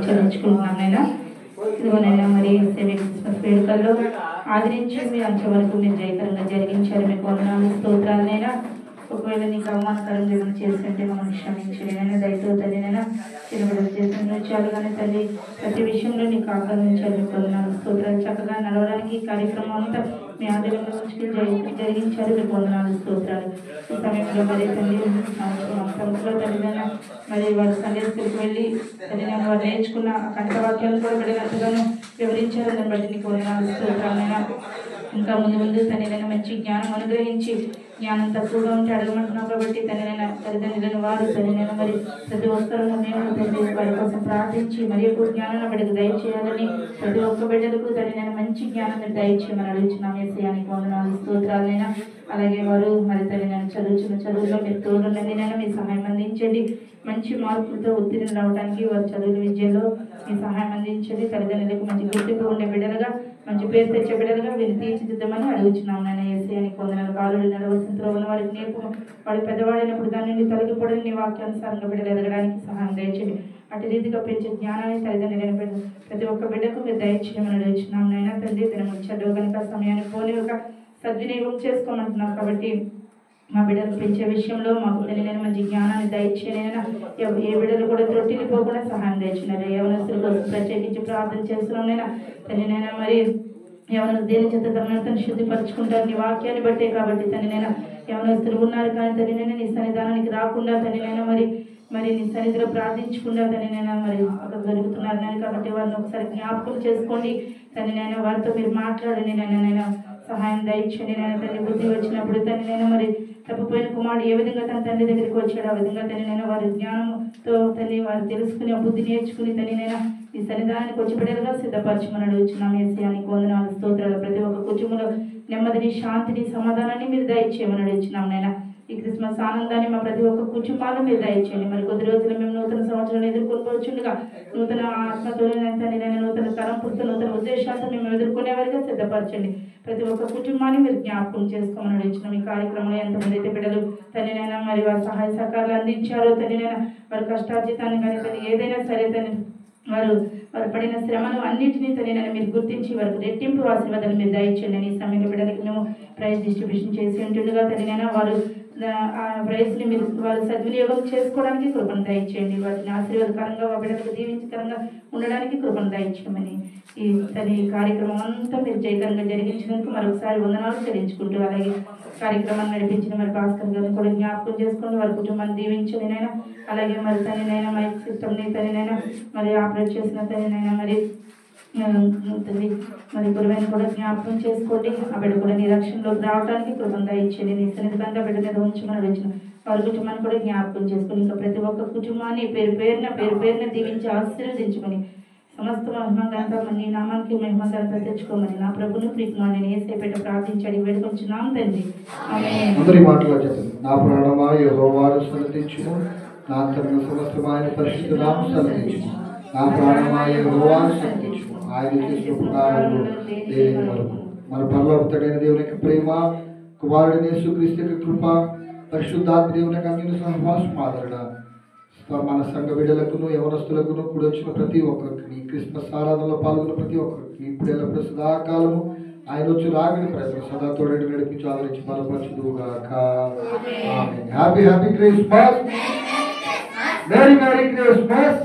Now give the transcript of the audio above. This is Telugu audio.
చెల్లించుకుంటున్నాం నైనా. ఇదిగోనైనా మరి క్రిస్మస్ వేడుకల్లో ఆదరించి మీ అంతవరకు మీరు జయకరంగా జరిగించారు. మీకు వందనాలు స్తోత్రాలనైనా. ఒకవేళ నీకు అవమానకరంగా ఏమైనా చేస్తుంటే మనం క్షమించండి నైనా. దయతో తల్లినైనా చిన్నబిడ్డలు చేసిన విషయాలు కానీ తల్లి ప్రతి విషయంలో నీకు ఆహ్వానించాలి. మీకు వందనాలు స్తోత్రాలు. చక్కగా నడవడానికి ఈ కార్యక్రమం అంతా మీ ఆధ్వర్యంలో జరిగించారు. మీకు వందనాలు స్తోత్రాలు. ఈ సమయంలో మరి తల్లి సంవత్సరంలో తల్లినైనా మరి వారు సండే స్కూల్కి వెళ్ళి తల్లినైనా వారు నేర్చుకున్న కంఠవాక్యాలను కూడా బిడ్డలంతగానో వివరించారు. దాన్ని బట్టి నీకు వందనాలు స్తోత్రాలైనా. ఇంకా ముందు ముందు తల్లినైనా మంచి జ్ఞానం అనుగ్రహించి, జ్ఞానం తక్కువగా ఉంటే అడగమంటున్నావు కాబట్టి తల్లినైనా తల్లిదండ్రులను వారు తల్లినైనా మరి ప్రతి ఒక్కరూ మేము తల్లి వారి కోసం ప్రార్థించి మరి ఎక్కువ జ్ఞానాన్ని బిడ్డకు దయచేయాలని, ప్రతి ఒక్క బిడ్డలకు తల్లినైనా మంచి జ్ఞానాన్ని దయచేయమని అడుగుతున్నాం. ఏసయానికి వందనాలు స్తోత్రాలైనా. అలాగే వారు మరి తల్లినైనా చదువులో మీరు తోడుండండి నైనా. మీ సహాయం అందించండి. మంచి మార్కులతో ఉత్తీర్ణులు అవడానికి వారి చదువుల విద్యలో మీ సహాయం అందించండి. తల్లిదండ్రులకు మంచి గుర్తింపు ఉండే బిడ్డలుగా, మంచి పేరు తెచ్చే బిడ్డలుగా వీళ్ళు తీర్చిదిద్దామని అడుగుతున్నాం నాయన. ఏసయానికి వందనాలు. కాలువలు నడవలసిన ఉన్న వారికి నేర్పు, వాడు పెద్దవాడైనప్పుడు దాని నుండి తొలగిపోవడం నీ వాక్యానుసారంగా బిడ్డలు ఎదగడానికి సహాయం దయచేయండి. అటు రీతిగా పెంచే జ్ఞానాన్ని తల్లిదండ్రులైన బిడ్డ ప్రతి ఒక్క బిడ్డకు మీరు దయచేయమని అడుగుతున్నాం నాయన. తండ్రి దినము చదువు కనుక సమయాన్ని పోని ఒక సద్వినియోగం చేసుకోమంటున్నాం కాబట్టి మా బిడ్డలు పెంచే విషయంలో మాకు తెలియని మంచి జ్ఞానాన్ని దయచేయనైనా. ఏ బిడ్డలు కూడా త్రొట్టిల్లిపోకుండా సహాయం దయచినారు. యవనస్తుల కోసం ప్రత్యేకించి ప్రార్థన చేస్తున్నానైనా. తల్లినైనా మరి ఎవరు దేని చేత తన శుద్ధిపరచుకుంటారు నీ వాక్యాన్ని బట్టే కాబట్టి తల్లినైనా. యవనస్తులు ఉన్నారు కానీ తల్లినైనా నీ సన్నిధానానికి రాకుండా తల్లినైనా మరి నీ సన్నిధిలో ప్రార్థించకుండా తల్లినైనా మరి అక్కడ జరుగుతున్నారు నేను. కాబట్టి వారిని ఒకసారి జ్ఞాపకం చేసుకోండి తల్లినైనా. వారితో మీరు మాట్లాడండి నైనా. సహాయం దయచండి నేను. తల్లి బుద్ధి వచ్చినప్పుడు తల్లినైనా మరి తప్పిపోయిన కుమారుడు ఏ విధంగా తన తండ్రి దగ్గరికి వచ్చాడు ఆ విధంగా తల్లినైనా వారి జ్ఞానంతో తల్లి వారు తెలుసుకుని బుద్ధి నేర్చుకుని తల్లినైనా ఈ సన్నిధానానికి వచ్చి బిడ్డలుగా సిద్ధపరచమని అడుగుతున్నాం. ఏసయానికి వందనాలు స్తోత్రాలు. ప్రతి ఒక్క కుటుంబంలో నెమ్మదిని, శాంతిని, సమాధానాన్ని మీరు దయచేయమని అడుగుతున్నాం నైనా. ఈ క్రిస్మస్ ఆనందాన్ని మా ప్రతి ఒక్క కుటుంబాలను మీరు దయచేయండి. మరి కొద్ది రోజులు మేము నూతన సంవత్సరాన్ని ఎదుర్కొనిపోవచ్చుండగా నూతన ఆత్మతో నేను నూతన తలంపులతో, నూతన ఉద్దేశాలతో మేము ఎదుర్కొనే వారిగా సిద్ధపరచండి. ప్రతి ఒక్క కుటుంబాన్ని మీరు జ్ఞాపకం చేసుకోమని అడుగుతున్నాం. ఈ కార్యక్రమంలో ఎంతమంది అయితే బిడ్డలు తల్లినైనా మరి వారి సహాయ సహకారాలు అందించారో తల్లినైనా వారి కష్టార్జితాన్ని కానీ తల్లి ఏదైనా సరే తల్లి వారు పడిన శ్రమను అన్నింటినీ తల్లినైనా మీరు గుర్తించి వారికి రెట్టింపు ఆశీర్వాదాలు మీరు దయచేయండి. ఈ సమయంలో బిడ్డలకి మేము ప్రైజ్ డిస్ట్రిబ్యూషన్ చేసి ఉంటుండగా తల్లినైనా వారు ఆ ప్రైజ్ని మీరు వారు సద్వినియోగం చేసుకోవడానికి కృపను దయచేయండి. వాటిని ఆశీర్వాదకరంగా బిడ్డలకు దీవించకరంగా ఉండడానికి కృపను దయచేయమని ఈ తల్లి కార్యక్రమం అంతా మీరు జయకరంగా జరిగించినందుకు మరొకసారి వందనాలు చెల్లించుకుంటూ, అలాగే కార్యక్రమాన్ని నడిపించిన మరి భాస్కర్ గారిని కూడా జ్ఞాపకం చేసుకుని వారి కుటుంబాన్ని దీవించండి నైనా. అలాగే మరి తల్లినైనా మరి సిస్టమ్ని తల్లినైనా మరి ఆపరేట్ చేసిన తల్లినైనా మరి తల్లి మరి గురువైన కూడా జ్ఞాపకం చేసుకోండి. ఆ బిడ్డ కూడా నీ రక్షణలోకి రావడానికి కృపను దయచేయండి. నీ సన్నిధిగా బిడ్డ మీద ఉంచమని వచ్చిన వారి కుటుంబాన్ని కూడా జ్ఞాపకం చేసుకుని ఇంకా ప్రతి ఒక్క కుటుంబాన్ని పేరు పేరున దీవించి ఆశీర్వదించుకొని సమస్త మహిమగంతా నీ నామానికి మహిమగంతా తెచ్చుకోమని నా ప్రభును ప్రీతిమాని ఏసేపేట ప్రార్థించాడు వేడుకొంచున్నాం తండ్రి. అందరి మాటలో చెప్పండి. నా ప్రాణమా యెహోవాను స్తుతించుము, నా అంతరంగ సమస్తమైన పరిశుద్ధ నామమును స్తుతించుము. నా ప్రాణమా యెహోవాను స్తుతించుము, ఆయన చేసిన ఉపకారములు దేవుని వరకు. మన పరలోకమైన దేవుని యొక్క ప్రేమ, కుమారుడైన యేసుక్రీస్తు యొక్క కృప, పరిశుద్ధాత్మ దేవుని యొక్క అన్యోన్య సహవాసం ఆదరణ మన సంఘ బిడ్డలకును యవనస్తులకును కూడా వచ్చిన ప్రతి ఒక్కరికి, క్రిస్మస్ ఆరాధనలో పాల్గొన్న ప్రతి ఒక్కరికి ఇప్పుడు ఎల్లప్పుడూ సదాకాలము ఆయన వచ్చి రాగని ప్రజలు సదా తోడని నడిపించి ఆదరించి బలపరచుదుగాక. Happy Christmas, merry Christmas.